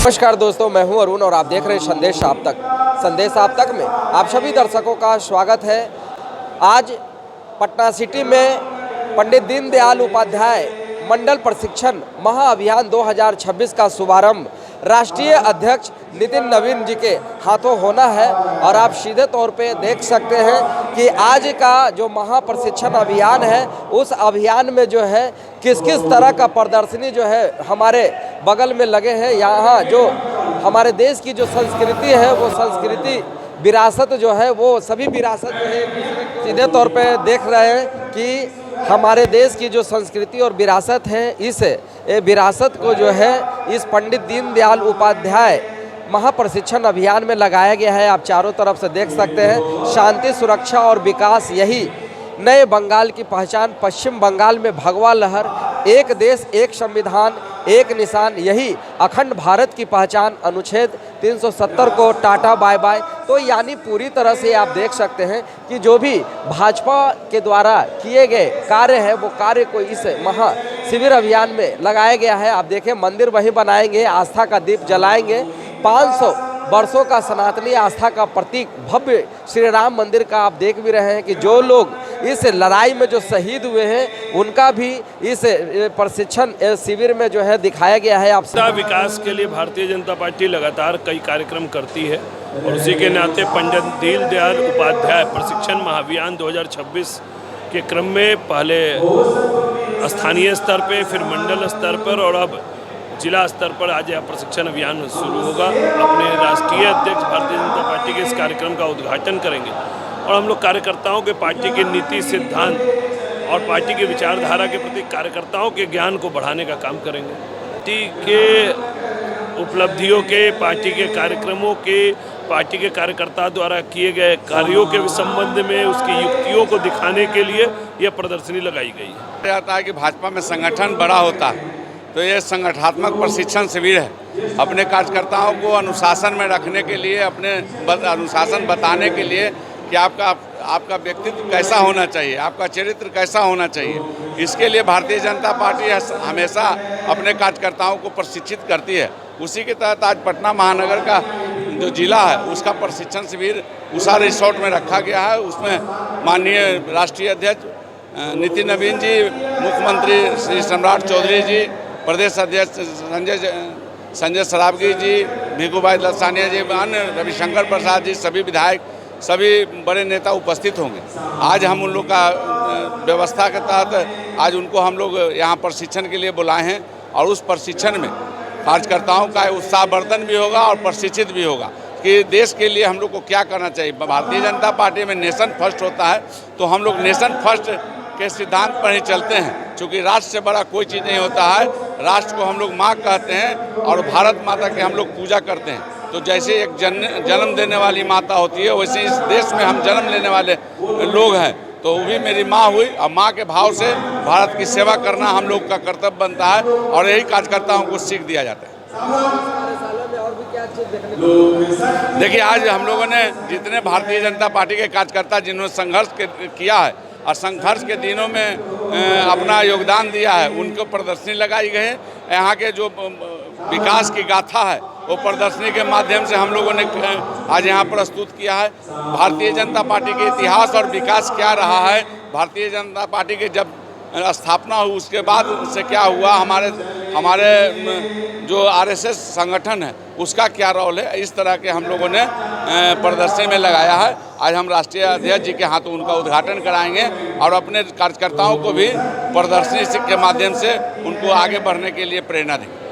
नमस्कार दोस्तों, मैं हूं अरुण और आप देख रहे हैं संदेश आप तक। संदेश आप तक में आप सभी दर्शकों का स्वागत है। आज पटना सिटी में पंडित दीनदयाल उपाध्याय मंडल प्रशिक्षण महाअभियान 2026 का शुभारंभ राष्ट्रीय अध्यक्ष नितिन नवीन जी के हाथों होना है और आप सीधे तौर पे देख सकते हैं कि आज का जो महाप्रशिक्षण अभियान है उस अभियान में जो है किस किस तरह का प्रदर्शनी जो है हमारे बगल में लगे हैं। यहाँ जो हमारे देश की जो संस्कृति है वो संस्कृति विरासत जो है वो सभी विरासत जो है सीधे तौर पे देख रहे हैं कि हमारे देश की जो संस्कृति और विरासत है इस विरासत को जो है इस पंडित दीनदयाल उपाध्याय महाप्रशिक्षण अभियान में लगाया गया है। आप चारों तरफ से देख सकते हैं शांति, सुरक्षा और विकास, यही नए बंगाल की पहचान। पश्चिम बंगाल में भगवा लहर, एक देश एक संविधान एक निशान, यही अखंड भारत की पहचान। अनुच्छेद 370 को टाटा बाय बाय। तो यानी पूरी तरह से आप देख सकते हैं कि जो भी भाजपा के द्वारा किए गए कार्य है वो कार्य को इस महा शिविर अभियान में लगाया गया है। आप देखें मंदिर वहीं बनाएंगे, आस्था का दीप जलाएंगे। 500 वर्षों का सनातनी आस्था का प्रतीक भव्य श्री राम मंदिर का आप देख भी रहे हैं कि जो लोग इस लड़ाई में जो शहीद हुए हैं उनका भी इस प्रशिक्षण शिविर में जो है दिखाया गया है। आप विकास के लिए भारतीय जनता पार्टी लगातार कई कार्यक्रम करती है और उसी के नाते पंडित दीनदयाल उपाध्याय प्रशिक्षण महाअभियान 2026 के क्रम में पहले स्थानीय स्तर पे, फिर मंडल स्तर पर और अब जिला स्तर पर आज यह प्रशिक्षण अभियान शुरू होगा। अपने राष्ट्रीय अध्यक्ष भारतीय जनता पार्टी के इस कार्यक्रम का उद्घाटन करेंगे और हम लोग कार्यकर्ताओं के पार्टी के नीति, सिद्धांत और पार्टी की विचारधारा के प्रति कार्यकर्ताओं के ज्ञान को बढ़ाने का काम करेंगे। पार्टी के उपलब्धियों के, पार्टी के कार्यक्रमों के, पार्टी के कार्यकर्ता द्वारा किए गए कार्यों के संबंध में उसकी युक्तियों को दिखाने के लिए यह प्रदर्शनी लगाई गई है। जाता है कि भाजपा में संगठन बड़ा होता है तो ये संगठनात्मक प्रशिक्षण शिविर है। अपने कार्यकर्ताओं को अनुशासन में रखने के लिए, अपने अनुशासन बताने के लिए कि आपका व्यक्तित्व कैसा होना चाहिए, आपका चरित्र कैसा होना चाहिए। इसके लिए भारतीय जनता पार्टी हमेशा अपने कार्यकर्ताओं को प्रशिक्षित करती है। उसी के तहत आज पटना महानगर का जो जिला है उसका प्रशिक्षण शिविर उषा रिसोर्ट में रखा गया है। उसमें माननीय राष्ट्रीय अध्यक्ष नितिन नवीन जी, मुख्यमंत्री श्री सम्राट चौधरी जी, प्रदेश अध्यक्ष संजय सरावगी जी, भिखू भाई लसानिया जी, अन्य रविशंकर प्रसाद जी, सभी विधायक, सभी बड़े नेता उपस्थित होंगे। आज हम उन लोग का व्यवस्था के तहत आज उनको हम लोग यहाँ प्रशिक्षण के लिए बुलाए हैं और उस प्रशिक्षण में कार्यकर्ताओं का उत्साहवर्धन भी होगा और प्रशिक्षित भी होगा कि देश के लिए हम लोग को क्या करना चाहिए। भारतीय जनता पार्टी में नेशन फर्स्ट होता है तो हम लोग नेशन फर्स्ट के सिद्धांत पर ही चलते हैं। क्योंकि राष्ट्र से बड़ा कोई चीज़ नहीं होता है। राष्ट्र को हम लोग माँ कहते हैं और भारत माता की हम लोग पूजा करते हैं। तो जैसे एक जन्म देने वाली माता होती है वैसे इस देश में हम जन्म लेने वाले लोग हैं। तो वो भी मेरी माँ हुई और माँ के भाव से भारत की सेवा करना हम लोग का कर्तव्य बनता है और यही कार्यकर्ताओं को सीख दिया जाता है। देखिए आज हम लोगों ने जितने भारतीय जनता पार्टी के कार्यकर्ता जिन्होंने संघर्ष किया है और संघर्ष के दिनों में अपना योगदान दिया है उनको प्रदर्शनी लगाई गई है। यहाँ के जो विकास की गाथा है वो प्रदर्शनी के माध्यम से हम लोगों ने आज यहाँ प्रस्तुत किया है। भारतीय जनता पार्टी के इतिहास और विकास क्या रहा है, भारतीय जनता पार्टी के जब स्थापना हुई उसके बाद उससे क्या हुआ, हमारे जो आरएसएस संगठन है उसका क्या रोल है, इस तरह के हम लोगों ने प्रदर्शनी में लगाया है। आज हम राष्ट्रीय अध्यक्ष जी के हाथों उनका उद्घाटन कराएंगे और अपने कार्यकर्ताओं को भी प्रदर्शनी के माध्यम से उनको आगे बढ़ने के लिए प्रेरणा देंगे।